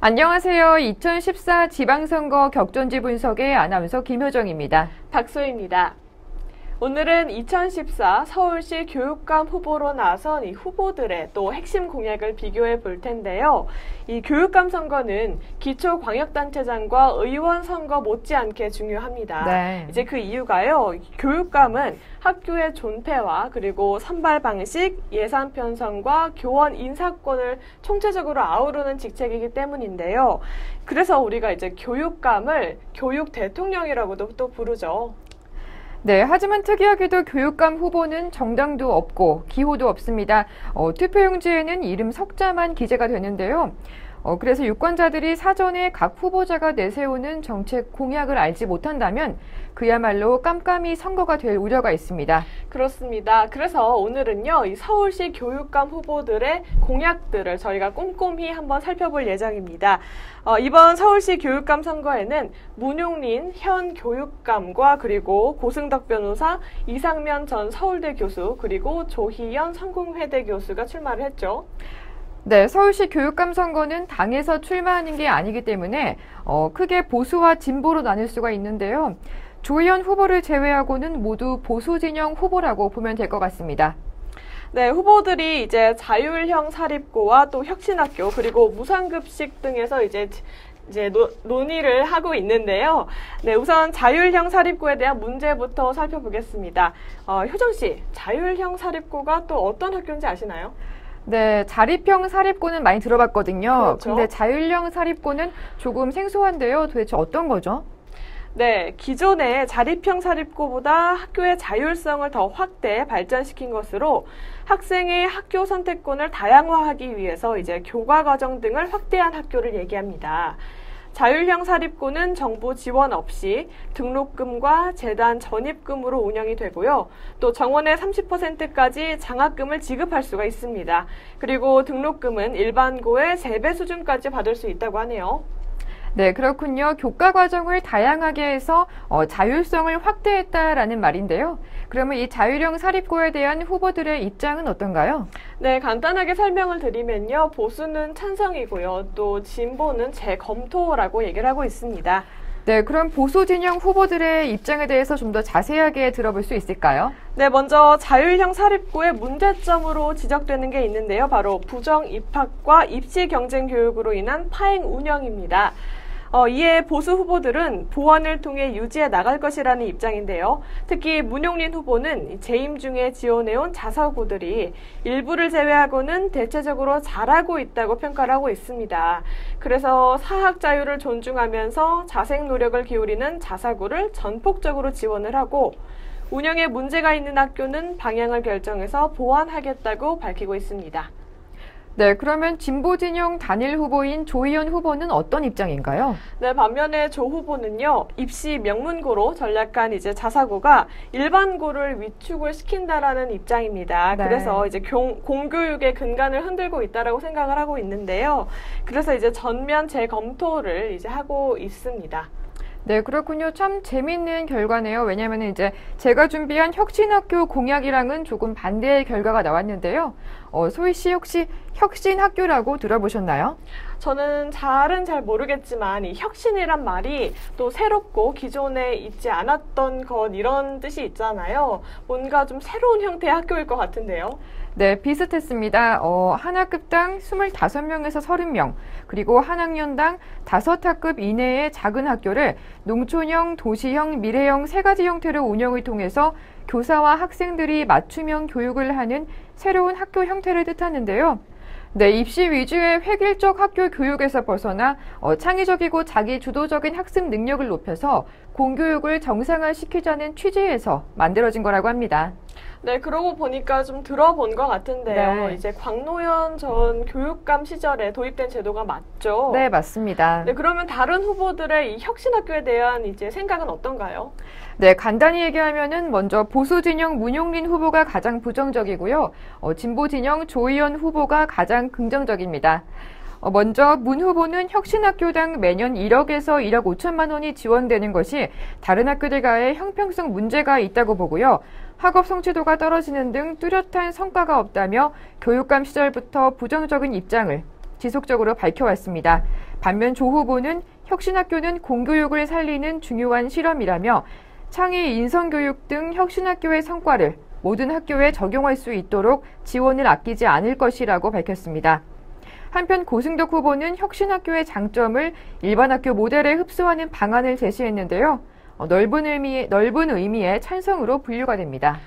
안녕하세요. 2014 지방선거 격전지 분석의 아나운서 김효정입니다. 박소희입니다. 오늘은 2014 서울시 교육감 후보로 나선 이 후보들의 또 핵심 공약을 비교해 볼 텐데요. 이 교육감 선거는 기초광역단체장과 의원 선거 못지않게 중요합니다. 네. 이제 그 이유가요. 교육감은 학교의 존폐와 그리고 선발 방식, 예산 편성과 교원 인사권을 총체적으로 아우르는 직책이기 때문인데요. 그래서 우리가 이제 교육감을 교육 대통령이라고도 또 부르죠. 네, 하지만 특이하게도 교육감 후보는 정당도 없고 기호도 없습니다. 투표용지에는 이름 석자만 기재가 되는데요. 그래서 유권자들이 사전에 각 후보자가 내세우는 정책 공약을 알지 못한다면 그야말로 깜깜이 선거가 될 우려가 있습니다. 그렇습니다. 그래서 오늘은요, 이 서울시 교육감 후보들의 공약들을 저희가 꼼꼼히 한번 살펴볼 예정입니다. 이번 서울시 교육감 선거에는 문용린 현 교육감과 그리고 고승덕 변호사, 이상면 전 서울대 교수, 그리고 조희연 성공회대 교수가 출마를 했죠. 네, 서울시 교육감 선거는 당에서 출마하는 게 아니기 때문에 크게 보수와 진보로 나뉠 수가 있는데요. 조희연 후보를 제외하고는 모두 보수 진영 후보라고 보면 될 것 같습니다. 네, 후보들이 이제 자율형 사립고와 또 혁신학교 그리고 무상급식 등에서 이제 논의를 하고 있는데요. 네, 우선 자율형 사립고에 대한 문제부터 살펴보겠습니다. 효정 씨, 자율형 사립고가 또 어떤 학교인지 아시나요? 네, 자립형 사립고는 많이 들어봤거든요. 그렇죠. 근데 자율형 사립고는 조금 생소한데요. 도대체 어떤 거죠? 네, 기존의 자립형 사립고보다 학교의 자율성을 더 확대, 발전시킨 것으로 학생의 학교 선택권을 다양화하기 위해서 이제 교과 과정 등을 확대한 학교를 얘기합니다. 자율형 사립고는 정부 지원 없이 등록금과 재단 전입금으로 운영이 되고요. 또 정원의 30%까지 장학금을 지급할 수가 있습니다. 그리고 등록금은 일반고의 3배 수준까지 받을 수 있다고 하네요. 네, 그렇군요. 교과 과정을 다양하게 해서 자율성을 확대했다라는 말인데요. 그러면 이 자율형 사립고에 대한 후보들의 입장은 어떤가요? 네, 간단하게 설명을 드리면요. 보수는 찬성이고요. 또 진보는 재검토라고 얘기를 하고 있습니다. 네, 그럼 보수 진영 후보들의 입장에 대해서 좀 더 자세하게 들어볼 수 있을까요? 네, 먼저 자율형 사립고의 문제점으로 지적되는 게 있는데요. 바로 부정 입학과 입시 경쟁 교육으로 인한 파행 운영입니다. 이에 보수 후보들은 보완을 통해 유지해 나갈 것이라는 입장인데요. 특히 문용린 후보는 재임 중에 지원해온 자사고들이 일부를 제외하고는 대체적으로 잘하고 있다고 평가를 하고 있습니다. 그래서 사학 자유를 존중하면서 자생 노력을 기울이는 자사고를 전폭적으로 지원을 하고 운영에 문제가 있는 학교는 방향을 결정해서 보완하겠다고 밝히고 있습니다. 네, 그러면 진보 진영 단일 후보인 조희연 후보는 어떤 입장인가요? 네, 반면에 조 후보는요, 입시 명문고로 전략한 이제 자사고가 일반고를 위축을 시킨다라는 입장입니다. 네. 그래서 이제 공교육의 근간을 흔들고 있다라고 생각을 하고 있는데요. 그래서 이제 전면 재검토를 이제 하고 있습니다. 네, 그렇군요. 참 재밌는 결과네요. 왜냐하면 이제 제가 준비한 혁신학교 공약이랑은 조금 반대의 결과가 나왔는데요. 소희 씨 혹시 혁신학교라고 들어보셨나요? 저는 잘 모르겠지만 이 혁신이란 말이 또 새롭고 기존에 있지 않았던 것 이런 뜻이 있잖아요. 뭔가 좀 새로운 형태의 학교일 것 같은데요. 네, 비슷했습니다. 한 학급당 25명에서 30명, 그리고 한 학년당 5학급 이내의 작은 학교를 농촌형, 도시형, 미래형 3가지 형태로 운영을 통해서 교사와 학생들이 맞춤형 교육을 하는 새로운 학교 형태를 뜻하는데요. 네, 입시 위주의 획일적 학교 교육에서 벗어나 창의적이고 자기 주도적인 학습 능력을 높여서 공교육을 정상화시키자는 취지에서 만들어진 거라고 합니다. 네, 그러고 보니까 좀 들어본 것 같은데요. 네. 이제 광노현 전 교육감 시절에 도입된 제도가 맞죠? 네, 맞습니다. 네, 그러면 다른 후보들의 이 혁신학교에 대한 이제 생각은 어떤가요? 네, 간단히 얘기하면은 먼저 보수 진영 문용린 후보가 가장 부정적이고요. 진보 진영 조희연 후보가 가장 긍정적입니다. 먼저 문 후보는 혁신학교당 매년 1억에서 1억 5천만 원이 지원되는 것이 다른 학교들과의 형평성 문제가 있다고 보고요. 학업 성취도가 떨어지는 등 뚜렷한 성과가 없다며 교육감 시절부터 부정적인 입장을 지속적으로 밝혀왔습니다. 반면 조 후보는 혁신학교는 공교육을 살리는 중요한 실험이라며 창의 인성교육 등 혁신학교의 성과를 모든 학교에 적용할 수 있도록 지원을 아끼지 않을 것이라고 밝혔습니다. 한편 고승덕 후보는 혁신학교의 장점을 일반 학교 모델에 흡수하는 방안을 제시했는데요. 넓은 의미의 찬성으로 분류가 됩니다.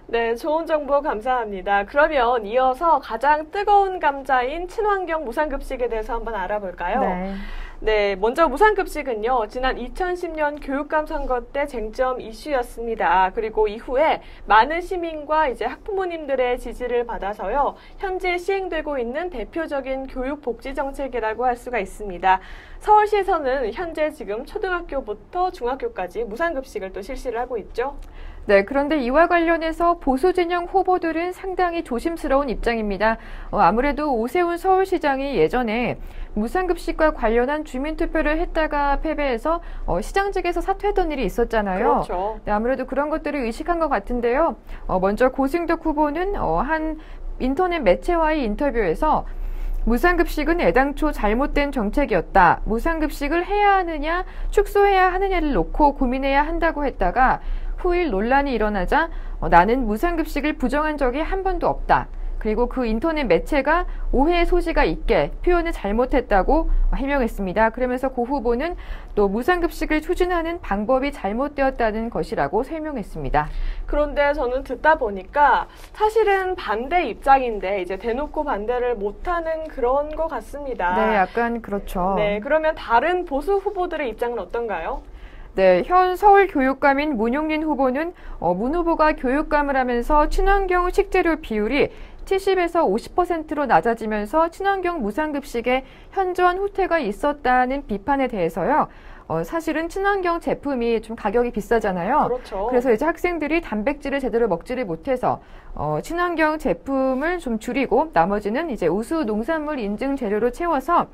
네, 좋은 정보 감사합니다. 그러면 이어서 가장 뜨거운 감자인 친환경 무상급식에 대해서 한번 알아볼까요? 네, 먼저 무상급식은요, 지난 2010년 교육감 선거 때 쟁점 이슈였습니다. 그리고 이후에 많은 시민과 이제 학부모님들의 지지를 받아서요, 현재 시행되고 있는 대표적인 교육복지정책이라고 할 수가 있습니다. 서울시에서는 현재 지금 초등학교부터 중학교까지 무상급식을 또 실시를 하고 있죠. 네, 그런데 이와 관련해서 보수 진영 후보들은 상당히 조심스러운 입장입니다. 아무래도 오세훈 서울시장이 예전에 무상급식과 관련한 주민투표를 했다가 패배해서 시장직에서 사퇴했던 일이 있었잖아요. 그렇죠. 네, 아무래도 그런 것들을 의식한 것 같은데요. 먼저 고승덕 후보는 한 인터넷 매체와의 인터뷰에서 무상급식은 애당초 잘못된 정책이었다. 무상급식을 해야 하느냐, 축소해야 하느냐를 놓고 고민해야 한다고 했다가 후일 논란이 일어나자 나는 무상급식을 부정한 적이 한 번도 없다. 그리고 그 인터넷 매체가 오해의 소지가 있게 표현을 잘못했다고 해명했습니다. 그러면서 고 후보는 또 무상급식을 추진하는 방법이 잘못되었다는 것이라고 설명했습니다. 그런데 저는 듣다 보니까 사실은 반대 입장인데 이제 대놓고 반대를 못하는 그런 것 같습니다. 네, 약간 그렇죠. 네, 그러면 다른 보수 후보들의 입장은 어떤가요? 네, 현 서울교육감인 문용린 후보는 문 후보가 교육감을 하면서 친환경 식재료 비율이 70에서 50%로 낮아지면서 친환경 무상급식에 현저한 후퇴가 있었다는 비판에 대해서요. 사실은 친환경 제품이 좀 가격이 비싸잖아요. 그렇죠. 그래서 이제 학생들이 단백질을 제대로 먹지를 못해서 친환경 제품을 좀 줄이고 나머지는 이제 우수 농산물 인증 재료로 채워서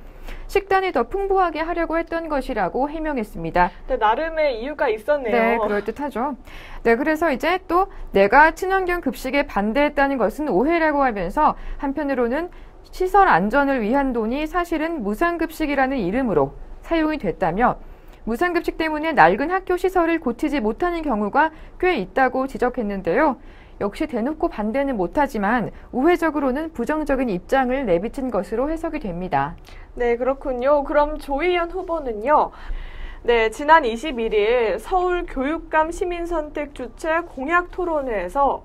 식단이 더 풍부하게 하려고 했던 것이라고 해명했습니다. 네, 나름의 이유가 있었네요. 네, 그럴듯하죠. 네, 그래서 이제 또 내가 친환경 급식에 반대했다는 것은 오해라고 하면서 한편으로는 시설 안전을 위한 돈이 사실은 무상급식이라는 이름으로 사용이 됐다며 무상급식 때문에 낡은 학교 시설을 고치지 못하는 경우가 꽤 있다고 지적했는데요. 역시 대놓고 반대는 못하지만 우회적으로는 부정적인 입장을 내비친 것으로 해석이 됩니다. 네, 그렇군요. 그럼 조희연 후보는요. 네, 지난 21일 서울 교육감 시민선택 주최 공약 토론회에서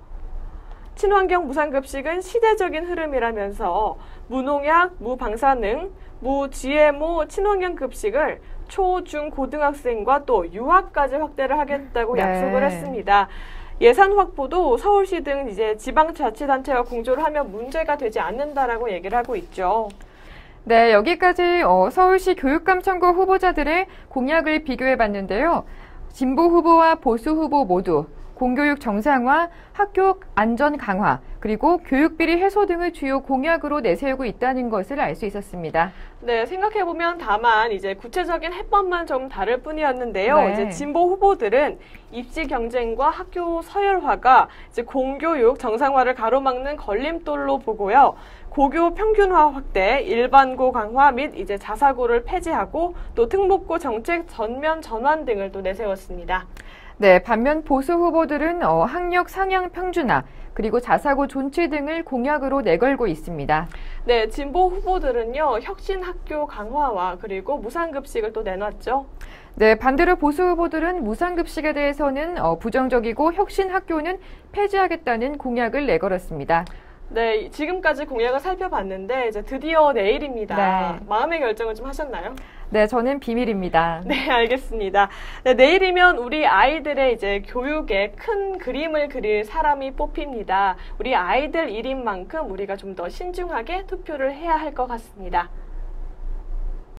친환경 무상급식은 시대적인 흐름이라면서 무농약, 무방사능, 무GMO 친환경 급식을 초, 중, 고등학생과 또 유아까지 확대를 하겠다고 약속을 했습니다. 예산 확보도 서울시 등 이제 지방자치단체와 공조를 하면 문제가 되지 않는다라고 얘기를 하고 있죠. 네, 여기까지 서울시 교육감 선거 후보자들의 공약을 비교해 봤는데요. 진보 후보와 보수 후보 모두 공교육 정상화, 학교 안전 강화, 그리고 교육비리 해소 등을 주요 공약으로 내세우고 있다는 것을 알 수 있었습니다. 네, 생각해보면 다만 이제 구체적인 해법만 좀 다를 뿐이었는데요. 네. 이제 진보 후보들은 입시 경쟁과 학교 서열화가 이제 공교육 정상화를 가로막는 걸림돌로 보고요. 고교 평균화 확대, 일반고 강화 및 이제 자사고를 폐지하고 또 특목고 정책 전면 전환 등을 또 내세웠습니다. 네, 반면 보수 후보들은 학력 상향 평준화, 그리고 자사고 존치 등을 공약으로 내걸고 있습니다. 네, 진보 후보들은요, 혁신 학교 강화와 그리고 무상급식을 또 내놨죠. 네, 반대로 보수 후보들은 무상급식에 대해서는 부정적이고 혁신 학교는 폐지하겠다는 공약을 내걸었습니다. 네, 지금까지 공약을 살펴봤는데 이제 드디어 내일입니다. 네. 마음의 결정을 좀 하셨나요? 네, 저는 비밀입니다. 네, 알겠습니다. 네, 내일이면 우리 아이들의 이제 교육에 큰 그림을 그릴 사람이 뽑힙니다. 우리 아이들 일인 만큼 우리가 좀 더 신중하게 투표를 해야 할 것 같습니다.